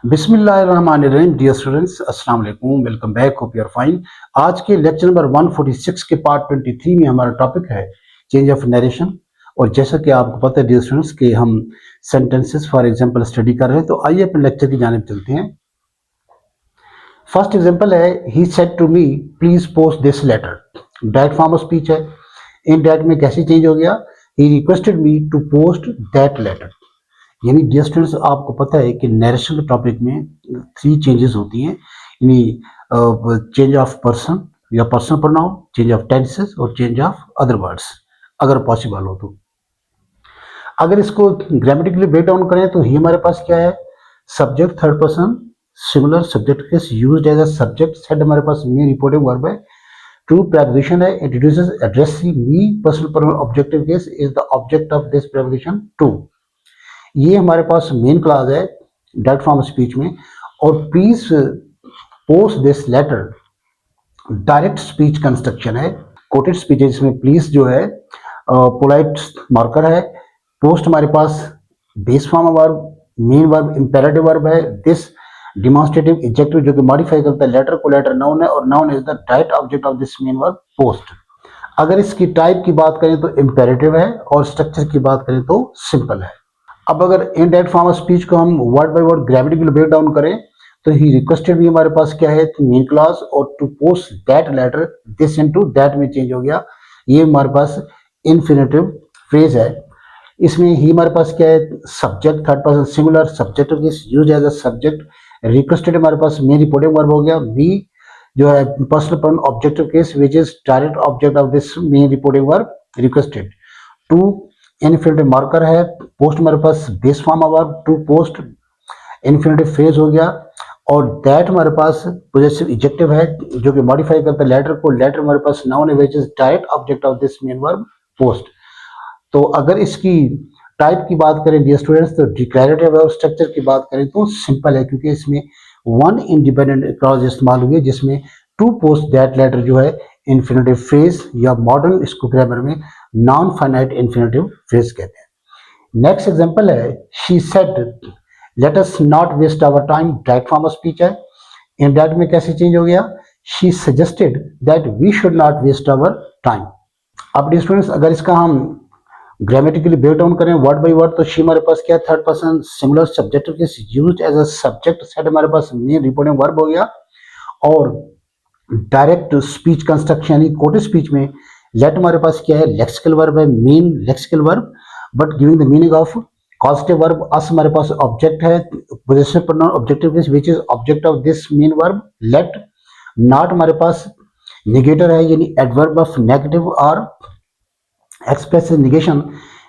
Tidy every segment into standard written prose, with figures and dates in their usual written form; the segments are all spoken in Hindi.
बिस्मिल्लाहिर्रहमानिर्रहीम। डियर स्टूडेंट्स, अस्सलाम वालेकुम, welcome back, hope you are fine. आज के लेक्चर नंबर 146 के पार्ट 23 में हमारा टॉपिक है चेंज ऑफ नरेशन। और जैसा कि आपको पता है डियर स्टूडेंट्स कि हम सेंटेंसेस फॉर एग्जांपल स्टडी कर रहे हैं, तो आइए अपने लेक्चर की जानिब चलते हैं। फर्स्ट एग्जांपल है, he said to me please post this letter. Direct form of speech है। इन डायरेक्ट में कैसे चेंज हो गया, he requested me to post that letter. यानी डियर स्टूडेंट्स, आपको पता है कि नरेशन के टॉपिक में 3 चेंजेस होती हैं, यानी चेंज ऑफ पर्सन या personal pronoun, change of tenses और चेंज ऑफ अदर वर्ड्स, अगर पॉसिबल हो तो। अगर इसको ग्रामेटिकली ब्रेक डाउन करें तो ही हमारे पास क्या है, subject third person singular, subject case used as a subject. Said हमारे पास मेन रिपोर्टिंग वर्ब है। टू प्रेपोजिशन है, introduces addressing me personal pronoun, objective case is the object of this preposition to. ये हमारे पास मेन क्लास है डायरेक्ट फॉर्म स्पीच में। और please post this letter direct speech construction है। कोटेड स्पीच है जिसमें प्लीज जो है पोलाइट मार्कर है। पोस्ट हमारे पास base form verb, main verb imperative verb है। दिस डिमॉन्स्ट्रेटिव एडजेक्टिव जो कि मॉडिफाई करता है लेटर को, लेटर नाउन है और noun is the direct object of this main verb post. अगर इसकी टाइप की बात करें तो इंपेरेटिव है और स्ट्रक्चर की बात करें तो सिंपल है। अब अगर इनडायरेक्ट फॉर्म ऑफ स्पीच को हम word by word grammatically break down करें तो ही रिक्वेस्टेड भी हमारे पास क्या है, मेन क्लास, और to post that letter, this into that में चेंज हो गया। ये हमारे पास इन्फिनेटिव फ्रेज है। इसमें ही हमारे पास क्या है, subject third person singular, subject is used as a subject. Requested हमारे पास मेन रिपोर्टिंग वर्ब हो गया। वी जो है personal pronoun objective case which is direct object of this main reporting verb requested. To infinitive marker है। पोस्ट हमारे पास base form verb, to post infinitive phrase हो गया। और दैट हमारे पास पोजेसिव एडजेक्टिव है जो कि मॉडिफाई करता है लेटर को। लेटर हमारे पास नाउन है which is direct object of this main verb post. तो अगर इसकी टाइप की बात करें डियर स्टूडेंट्स तो डिक्लेरेटिव है, और स्ट्रक्चर की बात करें तो सिंपल है, क्योंकि इसमें वन इंडिपेंडेंट क्लॉज इस्तेमाल हुई है जिसमें टू पोस्ट दैट लेटर जो है इन्फिनेटिव फ्रेज, या मॉडर्न इसको ग्रामर में नॉन फाइनाइट इन्फिनेटिव फ्रेज कहते हैं। नेक्स्ट एग्जांपल है, she said let us not waste our time. Direct form of speech है। इन डायरेक्ट में कैसे चेंज हो गया, she suggested that we should not waste our time. अब डियर स्टूडेंट्स, अगर इसका हम ग्रामेटिकली ब्रेक डाउन करें वर्ड बाय वर्ड तो शी हमारे पास क्या है, third person singular, subjective case used as a subject. Said हमारे पास मेन रिपोर्टिंग वर्ब हो गया। और डायरेक्ट स्पीच कंस्ट्रक्शन यानी कोटेड स्पीच में लेट हमारे पास क्या है, लेक्सिकल वर्ब है, main lexical verb but giving the meaning of causative verb. Us हमारे पास ऑब्जेक्ट है, possessive pronoun objective case which is object of this main verb let. Not हमारे पास निगेटर है यानी एडवर्ब ऑफ नेगेटिव और एक्सप्रेस निगेशन।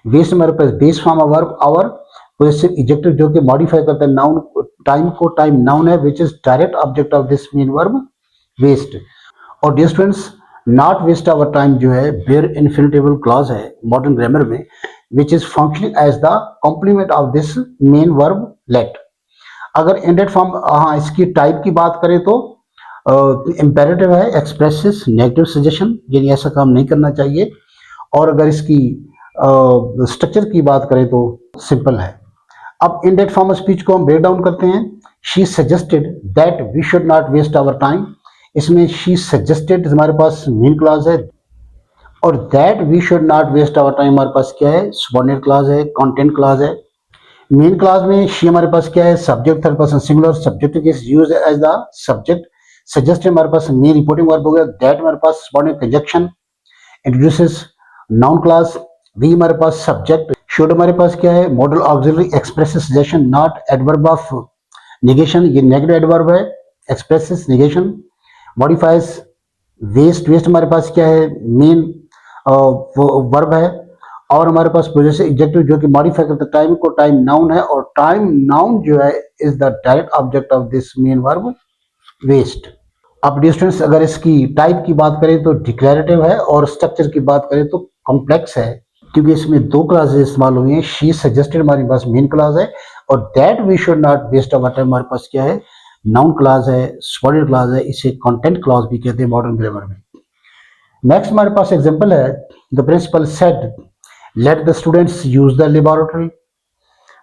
वेस्ट हमारे पास base form verb our, possessive adjective जो कि मॉडिफाई करता है नाउन, टाइम को, टाइम नाउन है which is direct object of this main verb waste. और dear students, not waste our time जो है बेयर इन्फिनिटिव क्लॉज है मॉडर्न ग्रामर में which is functioning as the complement of this main verb let. अगर इंडेट फॉर्म, हाँ, इसकी टाइप की बात करें तो इंपेरेटिव है, एक्सप्रेसेस नेगेटिव सजेशन, यानी ऐसा काम नहीं करना चाहिए। और अगर इसकी स्ट्रक्चर की बात करें तो सिंपल है। अब इनडायरेक्ट फॉर्म ऑफ स्पीच को हम ब्रेक डाउन करते हैं। She suggested that we should not waste our time. इसमें शी सजेस्टेड हमारे पास मेन क्लॉज है, और that we should not waste our time हमारे पास क्या है, सबऑर्डिनेट क्लॉज है, कंटेंट क्लॉज है। मेन क्लॉज में शी हमारे पास क्या है, subject third person singular, subject is used as the subject. Suggested हमारे पास मेन रिपोर्टिंग वर्ब हो गया। दैट हमारे पास subordinate conjunction, introduces noun clause. We हमारे पास सब्जेक्ट। शुड हमारे पास क्या है, modal auxiliary expresses suggestion, not adverb of negation, ये नेगेटिव एडवर्ब है, expresses negation. Modifies waste, waste हमारे पास क्या है, मेन वर्ब है। और हमारे पास पोजेसिव एडजेक्टिव जो कि मॉडिफाई करता है टाइम को, टाइम नाउन है, और टाइम नाउन जो है is the direct object of this main verb waste. अब डियर स्टूडेंट्स, अगर इसकी टाइप की बात करें तो डिक्लेरेटिव है, और स्ट्रक्चर की बात करें तो कॉम्प्लेक्स है, क्योंकि इसमें 2 क्लासेस इस्तेमाल हुई हैं। शी सजेस्टेड हमारे पास मेन क्लास है, और that we should not waste our time हमारे पास क्या है, नाउन क्लास है, सबऑर्डिनेट क्लास है, इसे कंटेंट क्लास भी कहते हैं मॉडर्न ग्रामर में। नेक्स्ट हमारे पास एग्जांपल है, the principal said let the students use the laboratory.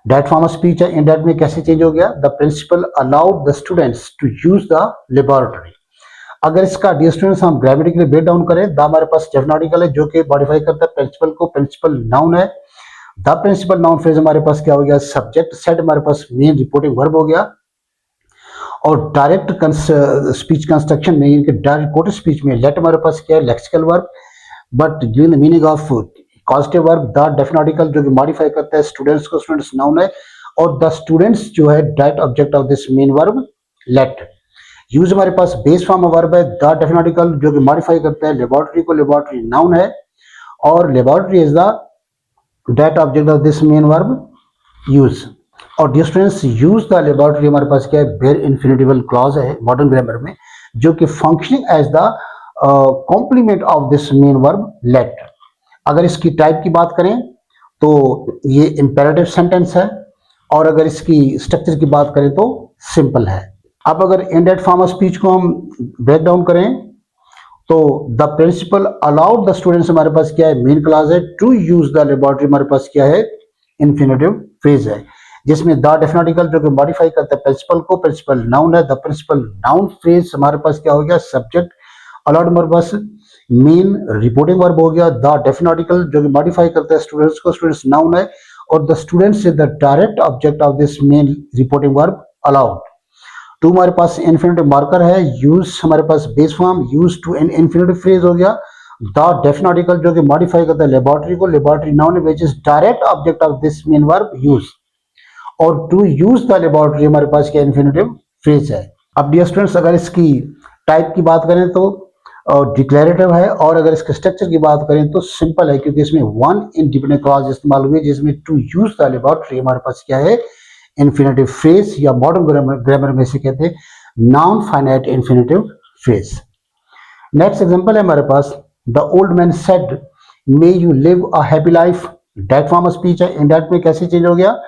डेट फॉर्म ऑफ स्पीच है, इनडेट में कैसे चेंज हो गया, the principal allowed the students to use the laboratory. अगर इसका डियर स्टूडेंट्स हम ग्रामेटिकली ब्रेक डाउन करें, द हमारे पास डेफिनेट आर्टिकल है जो कि मॉडिफाई करता है प्रिंसिपल को, प्रिंसिपल नाउन है। द प्रिंसिपल नाउन फ्रेज हमारे पास क्या हो गया, सब्जेक्ट, सेट हमारे पास मेन रिपोर्टिंग वर्ब हो गया। और डायरेक्ट स्पीच कंस्ट्रक्शन में, इनके डायरेक्ट कोटेड स्पीच में लेट हमारे पास क्या है, lexical verb, but given the meaning of causative verb, the definite article जो कि मॉडिफाई करता है स्टूडेंट्स को, स्टूडेंट्स नाउन है। और द स्टूडेंट्स जो है direct object of this main verb let. Use हमारे पास बेस फॉर्म वर्ब है, द डेफिनेट आर्टिकल जो कि मॉडिफाई करता है लेबोरेटरी को, लेबोरेटरी नाउन है। और laboratory is the direct object of this main verb use. और dear students, use the laboratory हमारे पास क्या है, बेयर इन्फिनिटिवल क्लॉज है मॉडर्न ग्रामर में, जो कि functioning as the complement of this main verb let. अगर इसकी टाइप की बात करें तो ये इंपेरेटिव सेंटेंस है, और अगर इसकी स्ट्रक्चर की बात करें तो सिंपल है। अब अगर इनडेट फॉर्म ऑफ स्पीच को हम ब्रेक डाउन करें तो the principal allowed the students हमारे पास क्या है, मेन क्लॉज है। टू यूज द लेबोरेटरी हमारे पास क्या है, इन्फिनिटिव फ्रेज है, जिसमें द डेफिनेट आर्टिकल जो कि मॉडिफाई करता है प्रिंसिपल को, प्रिंसिपल नाउन है। द प्रिंसिपल नाउन फ्रेज हमारे पास क्या हो गया, सब्जेक्ट, अलाउड हमारे पास मेन रिपोर्टिंग वर्ब हो गया। द डेफिनेट आर्टिकल जो कि मॉडिफाई करता है स्टूडेंट्स को, स्टूडेंट्स नाउन है। और the students is the direct object of this main reporting verb allowed. To हमारे पास इन्फिनिटिव मार्कर है, यूज हमारे पास base form, use to an infinitive phrase हो गया। द डेफिनेट आर्टिकल जो कि मॉडिफाई करता है लेबोरेटरी को, laboratory noun which is direct object of this main verb use. और टू यूज द लेबोरेटरी हमारे पास क्या इन्फिनिटिव फ्रेज है। अब डियर स्टूडेंट्स, अगर इसकी टाइप की बात करें तो डिक्लेरेटिव है, और अगर इसके स्ट्रक्चर की बात करें तो सिंपल है, क्योंकि इसमें वन इंडिपेंडेंट क्लॉज इस्तेमाल हुई है, जिसमें टू यूज द लेबोरेटरी हमारे पास क्या है, इन्फिनिटिव फ्रेज, या मॉडर्न ग्रामर में से कहते हैं non finite infinitive phrase. Next example है हमारे पास, the old man said may you live a happy life. Direct form of speech है, इनडायरेक्ट में कैसे चेंज हो गया,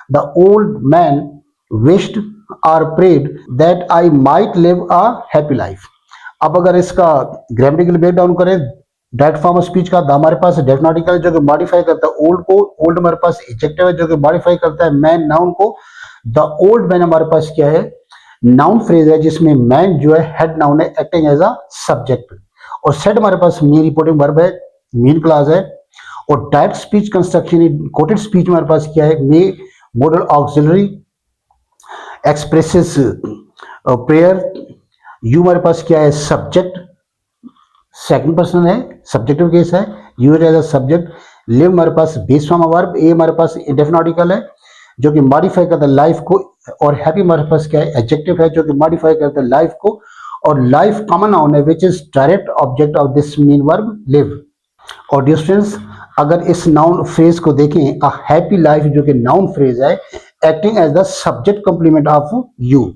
द ओल्ड मैन विश्ड और prayed that I might live a happy life. अब अगर इसका ग्रामेटिकल ब्रेक डाउन करें डायरेक्ट फॉर्म ऑफ स्पीच का, हमारे पास डेफिनेट आर्टिकल जो कि मॉडिफाई करता है ओल्ड को, ओल्ड हमारे पास एडजेक्टिव है जो कि मॉडिफाई करता है मैन नाउन को। द ओल्ड मैन हमारे पास क्या है, नाउन फ्रेज है, जिसमें मैन जो है हेड नाउन है, एक्टिंग एज अ सब्जेक्ट। और सेड हमारे पास मेन रिपोर्टिंग वर्ब है, मेन क्लॉज है। और direct speech construction quoted speech हमारे पास क्या है, may modal auxiliary expresses prayer. You हमारे पास क्या है, सब्जेक्ट, सेकंड पर्सन है, सब्जेक्टिव केस है, use as a subject. Live हमारे पास बेस फॉर्म वर्ब, ए हमारे पास इंडेफिनिट आर्टिकल है जो कि मॉडिफाई करता है लाइफ को। और हैप्पी हमारे पास क्या है, एडजेक्टिव है जो कि मॉडिफाई करता है लाइफ को। और लाइफ कॉमन नाउन है which is direct object of this main verb live. और डियर स्टूडेंट्स, अगर इस नाउन फ्रेज को देखें, अ हैप्पी लाइफ जो कि नाउन फ्रेज है, acting as the subject complement of you.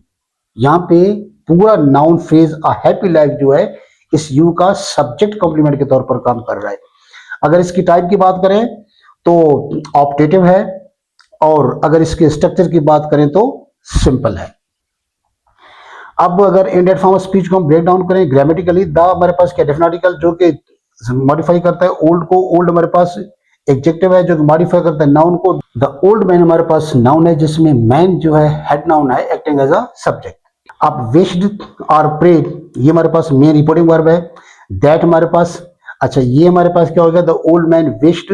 यहाँ पे पूरा noun phrase a happy life जो है इस यू का सब्जेक्ट कॉम्प्लीमेंट के तौर पर काम कर रहा है। अगर इसकी टाइप की बात करें तो ऑप्टेटिव है, और अगर इसके स्ट्रक्चर की बात करें तो सिंपल है। अब अगर इनडायरेक्ट फॉर्म ऑफ स्पीच को हम ब्रेक डाउन करें ग्रामेटिकली, द हमारे पास क्या डेफिनेट आर्टिकल जो कि मॉडिफाई करता है ओल्ड को, ओल्ड हमारे पास एडजेक्टिव है जो कि मॉडिफाई करता है नाउन को। द ओल्ड मैन हमारे पास नाउन है, जिसमें मैन जो है हेड नाउन है, एक्टिंग एज अ सब्जेक्ट। अब विश्ड और प्रेड ये हमारे पास मेन रिपोर्टिंग वर्ब है। दैट हमारे पास, अच्छा ये हमारे पास क्या हो गया, द ओल्ड मैन विश्ड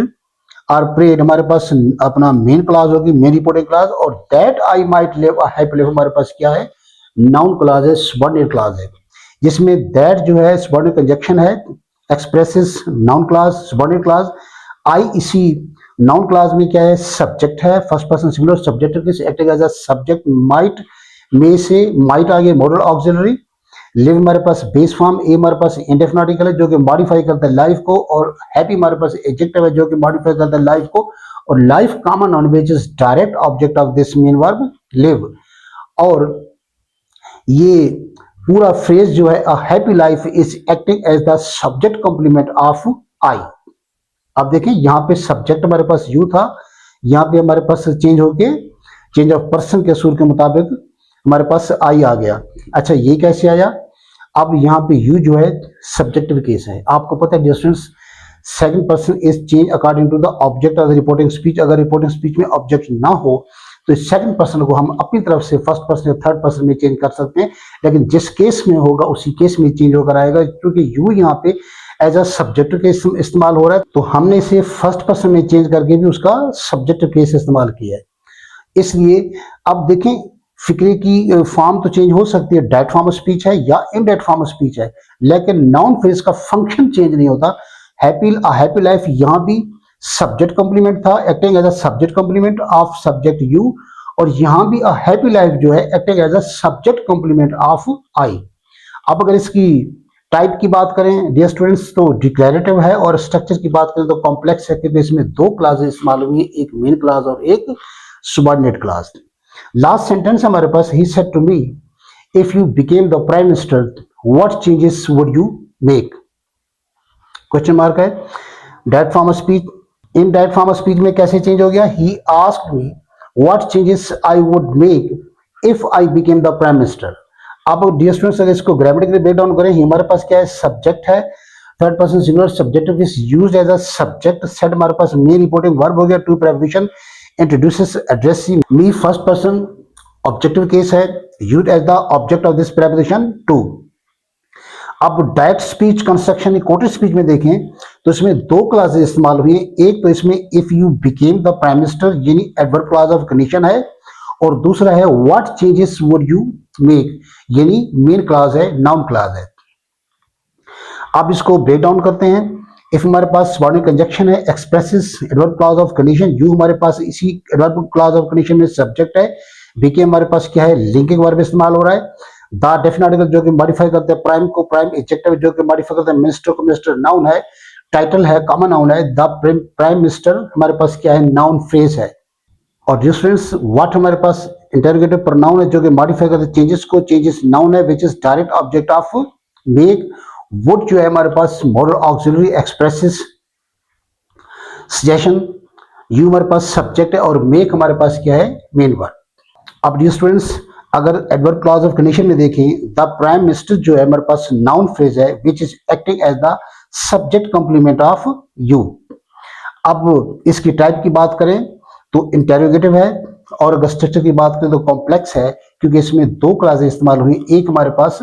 और प्रेड हमारे पास अपना मेन क्लॉज होगी, मेन रिपोर्टिंग क्लॉज। और that I might live a happy life हमारे पास क्या है, नाउन क्लॉज है, सबऑर्डिनेट क्लॉज है, जिसमें दैट जो है सबऑर्डिनेट कंजक्शन है, expresses noun clause, subordinate clause. I इसी नाउन क्लॉज में क्या है, सब्जेक्ट है, first person singular subject acting as a subject. Might में से माइट आ गया मॉडल ऑक्सिलरी। लिव हमारे पास बेस फॉर्म, ए हमारे पास इंडेफिनिट आर्टिकल है जो कि मॉडिफाई करता है लाइफ को। और हैप्पी हमारे पास एडजेक्टिव है जो कि मॉडिफाई करता है लाइफ को। और life common noun which is direct object of this main verb live. और ये पूरा फ्रेज जो है, a happy life is acting as the subject complement of I. अब देखिए यहाँ पे सब्जेक्ट हमारे पास यू था, यहाँ पे हमारे पास चेंज होके चेंज ऑफ पर्सन के सूर के मुताबिक हमारे पास आई आ गया। अच्छा ये कैसे आया, अब यहाँ पे यू जो है सब्जेक्टिव केस है। आपको पता है distance second person is change according to the object of the reporting speech. अगर रिपोर्टिंग स्पीच में ऑब्जेक्ट ना हो तो सेकंड पर्सन को हम अपनी तरफ से फर्स्ट पर्सन या थर्ड पर्सन में चेंज कर सकते हैं, लेकिन जिस केस में होगा उसी केस में चेंज होकर आएगा। क्योंकि यू यहाँ पे एज अ सब्जेक्ट के इस्तेमाल हो रहा है, तो हमने इसे फर्स्ट पर्सन में चेंज करके भी उसका सब्जेक्ट केस इस्तेमाल किया है। इसलिए अब देखें, फिक्रे की फॉर्म तो चेंज हो सकती है, डायरेक्ट फॉर्म ऑफ स्पीच है या इनडायरेक्ट फॉर्म ऑफ स्पीच है, लेकिन नाउन फ्रेज का फंक्शन चेंज नहीं होता। हैप्पी लाइफ यहाँ भी सब्जेक्ट कॉम्प्लीमेंट था, acting as a subject complement of subject you, और यहां भी अ हैप्पी लाइफ जो है acting as a subject complement of I. अब अगर इसकी टाइप की बात करें डियर स्टूडेंट्स, तो डिक्लेरेटिव है, और स्ट्रक्चर की बात करें तो कॉम्प्लेक्स है, क्योंकि इसमें दो क्लासेस इस्तेमाल हुई है, एक मेन क्लास और एक सबऑर्डिनेट क्लास। लास्ट सेंटेंस हमारे पास, he said to me if you became the prime minister what changes would you make, question mark है। Direct form of speech, indirect form of speech में कैसे चेंज हो गया, he asked me what changes I would make if I became the prime minister. अब डियर स्टूडेंट्स अगर इसको ग्रामेटिकली ब्रेक डाउन करें, हमारे पास क्या है, सब्जेक्ट है, third person singular, subjective is used as a subject, said हमारे पास मेन रिपोर्टिंग वर्ब हो गया, to preposition, introduces addressing me first person, objective case है, used as the object of this preposition to. अब direct speech construction quoted speech में देखें तो इसमें दो क्लासेस इस्तेमाल हुई है। एक तो इसमें if you became the prime minister यानी एडवर्ब क्लॉज ऑफ कंडीशन है, और दूसरा है what changes would you make यानी मेन क्लॉज है, नाउन क्लॉज है। अब इसको ब्रेक डाउन करते हैं। इफ हमारे पास सबऑर्डिनेट कंजंक्शन है, expresses adverb clause of condition, you हमारे पास इसी एडवर्ब क्लॉज ऑफ कंडीशन में सब्जेक्ट है, बिकेम हमारे पास क्या है, लिंकिंग वर्ब इस्तेमाल हो रहा है। द डेफिनेट आर्टिकल जो कि मॉडिफाई करते हैं प्राइम को प्राइम, एडजेक्टिव जो कि मॉडिफाई करते हैं मिनिस्टर को मिनिस्टर, नाउन है, टाइटल है, कॉमन नाउन है, द प्राइम मिनिस्टर हमारे पास क्या है, नाउन फ्रेज है। और डिफरेंस व्हाट हमारे पास इंटरोगेटिव प्रोनाउन है जो कि मॉडिफाई करते हैं चेंजेस को, चेंजेस नाउन है which is direct object of make. Would जो है हमारे पास modal auxiliary expresses suggestion, you हमारे पास सब्जेक्ट है, और मेक हमारे पास क्या है, मेन वर्ब। अब डियर स्टूडेंट्स अगर एडवर्ब क्लॉज ऑफ कंडीशन में देखें, द प्राइम मिनिस्टर जो है हमारे पास नाउन फ्रेज है which is acting as the subject complement of you. अब इसकी टाइप की बात करें तो इंटेरोगेटिव है, और अगर स्ट्रक्चर की बात करें तो कॉम्प्लेक्स है, क्योंकि इसमें दो क्लासेस इस्तेमाल हुई, एक हमारे पास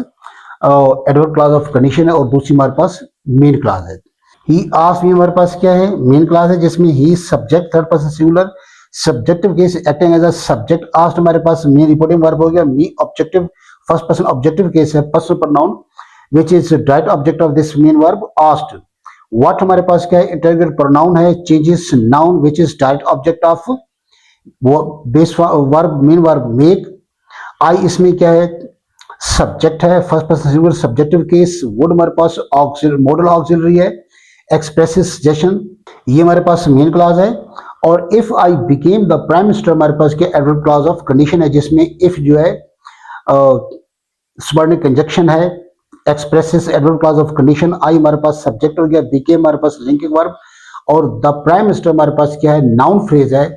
एडवर्ब क्लॉज ऑफ कंडीशन है और दूसरी हमारे पास मेन क्लास है। ही आस्क्ड मी हमारे पास क्या है, मेन क्लास है, जिसमें he subject third person singular, subjective case acting as a subject, asked हमारे पास मेन रिपोर्टिंग वर्ब हो गया, me objective first person objective case है, personal pronoun which is direct object of this main verb asked. What हमारे पास क्या है, इंटरोगेटिव प्रोनाउन है, changes noun which is direct object of base verb main verb make. I इसमें क्या है, सब्जेक्ट है, first person singular subjective case, would हमारे पास मॉडल ऑक्सिलरी है, एक्सप्रेसिव सजेशन ये हमारे पास मेन क्लॉज है, और if I became the prime minister हमारे पास क्या एडवर्ब क्लॉज ऑफ कंडीशन है, जिसमें इफ जो है सबऑर्डिनेट कंजंक्शन है, expresses adverb clause of condition, I हमारे पास सब्जेक्ट हो गया, बिकेम हमारे पास लिंकिंग वर्ब, और द प्राइम मिनिस्टर हमारे पास क्या है, नाउन फ्रेज है,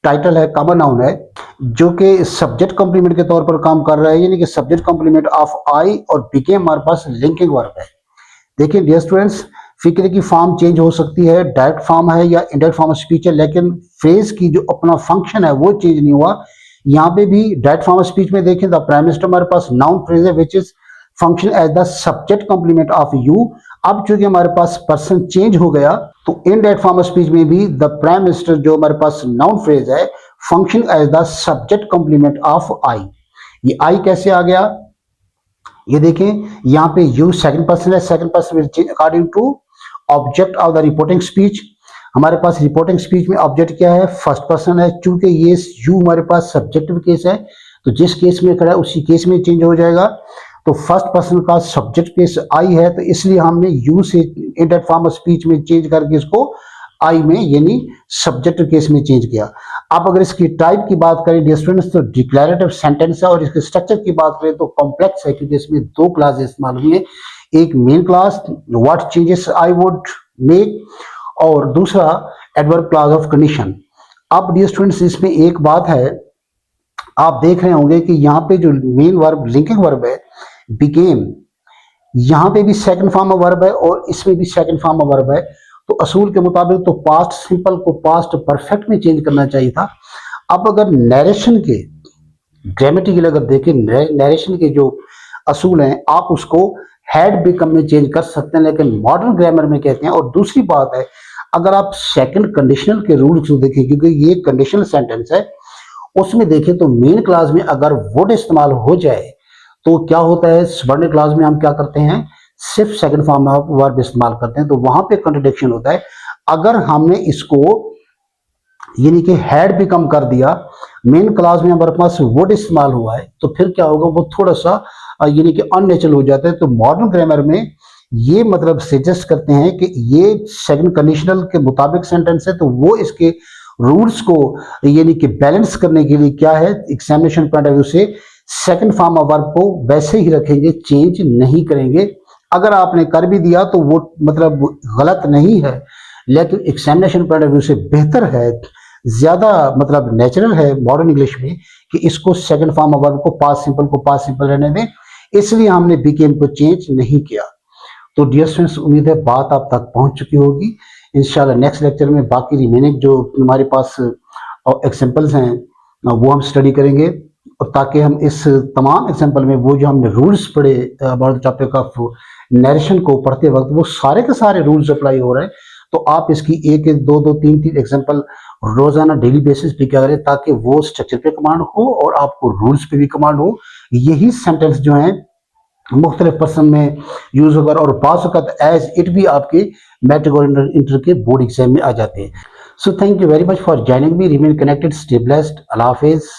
टाइटल है, कॉमन नाउन है, जो कि सब्जेक्ट कॉम्प्लीमेंट के तौर पर काम कर रहा है, यानी कि सब्जेक्ट कॉम्प्लीमेंट ऑफ आई, और बिकेम हमारे पास लिंकिंग वर्ब है। देखिए डियर स्टूडेंट्स फिक्र की फॉर्म चेंज हो सकती है, डायरेक्ट फॉर्म है या इनडायरेक्ट फॉर्म ऑफ स्पीच है, लेकिन फ्रेज की जो अपना फंक्शन है वो चेंज नहीं हुआ। यहाँ पे भी डायरेक्ट फॉर्म ऑफ स्पीच में देखें, द प्राइम मिनिस्टर हमारे पास नाउन फ्रेज है which is function as the subject complement of you. अब चूंकि हमारे पास पर्सन चेंज हो गया, तो इनडायरेक्ट फॉर्म ऑफ स्पीच में भी द प्राइम मिनिस्टर जो हमारे पास नाउन फ्रेज है function as the subject complement of I. ये आई कैसे आ गया, ये देखें यहाँ पे यू सेकंड पर्सन है, second person will change according to object of the reporting speech. हमारे पास रिपोर्टिंग स्पीच में ऑब्जेक्ट क्या है, फर्स्ट पर्सन है, चूंकि ये यू हमारे पास सब्जेक्टिव केस है, तो जिस केस में खड़ा है उसी केस में चेंज हो जाएगा। तो फर्स्ट पर्सन का सब्जेक्ट केस आई है, तो इसलिए हमने यू से इनडायरेक्ट फॉर्म ऑफ स्पीच में चेंज करके इसको आई में यानी सब्जेक्ट केस में चेंज किया। अब अगर इसकी टाइप की बात करें डियर स्टूडेंट्स, तो डिक्लेरेटिव सेंटेंस है, और इसके स्ट्रक्चर की बात करें तो कॉम्प्लेक्स है, क्योंकि इसमें दो क्लासेस इस्तेमाल हुई है, एक main class what changes I would make, और दूसरा एडवर्ब क्लॉज ऑफ कंडीशन। अब डियर स्टूडेंट्स इसमें एक बात है, आप देख रहे होंगे कि यहाँ पे जो मेन वर्ब लिंकिंग वर्ब है बिकेम, यहाँ पे भी सेकंड फॉर्म ऑफ वर्ब है और इसमें भी सेकंड फॉर्म ऑफ वर्ब है। तो असूल के मुताबिक तो पास्ट सिंपल को पास्ट परफेक्ट में चेंज करना चाहिए था। अब अगर नरेशन के ग्रामेटिकल अगर देखें, नरेशन के जो असूल हैं आप उसको हैड बिकम में चेंज कर सकते हैं, लेकिन मॉडर्न ग्रामर में कहते हैं। और दूसरी बात है, अगर आप सेकंड कंडीशनल के रूल्स को देखें, क्योंकि ये कंडीशनल सेंटेंस है, उसमें देखें तो मेन क्लास में अगर वुड इस्तेमाल हो जाए तो क्या होता है, सबॉर्डिनेट क्लास में हम क्या करते हैं, सिर्फ सेकंड फॉर्म ऑफ वर्ब इस्तेमाल करते हैं, तो वहां पे कंट्रडिक्शन होता है। अगर हमने इसको यानी कि हैड बिकम कर दिया, मेन क्लास में हमारे पास वुड इस्तेमाल हुआ है, तो फिर क्या होगा, वो थोड़ा सा यानी कि अननेचुरल हो जाता है। तो मॉडर्न ग्रामर में ये मतलब सजेस्ट करते हैं कि ये सेकंड कंडीशनल के मुताबिक सेंटेंस है, तो वो इसके रूल्स को यानी कि बैलेंस करने के लिए क्या है, एग्जामिनेशन पॉइंट ऑफ व्यू से सेकंड फॉर्म ऑफ वर्ब को वैसे ही रखेंगे, चेंज नहीं करेंगे। अगर आपने कर भी दिया तो वो मतलब गलत नहीं है, लेकिन एग्जामिनेशन पॉइंट ऑफ व्यू से बेहतर है, ज्यादा मतलब नेचुरल है मॉडर्न इंग्लिश में कि इसको सेकंड फॉर्म ऑफ वर्ब को पास्ट सिंपल को पास्ट सिंपल रहने दें, इसलिए हमने बीकेएम को चेंज नहीं किया। तो डियर स्टूडेंट्स, उम्मीद है बात आप तक पहुंच चुकी होगी। इंशाल्लाह नेक्स्ट लेक्चर में बाकी रिमेनिंग जो हमारे पास एग्जांपल्स हैं वो हम स्टडी करेंगे, और ताकि हम इस तमाम एग्जांपल में वो जो हमने रूल्स पढ़े about the topic of narration को पढ़ते वक्त, वो सारे के सारे रूल्स अप्लाई हो रहे हैं। तो आप इसकी एक एक दो दो तीन तीन एग्जांपल रोजाना डेली बेसिस पे क्या करें, ताकि वो स्ट्रक्चर पे कमांड हो और आपको रूल्स पे भी कमांड हो। यही सेंटेंस जो है मुख्तलिफ पर्सन में यूज होगा, और पास वक्त एज इट भी आपके मैट्रिक और इंटर के बोर्ड एग्जाम में आ जाते हैं। So thank you very much for joining me, remain connected, stay blessed, Allah Hafiz.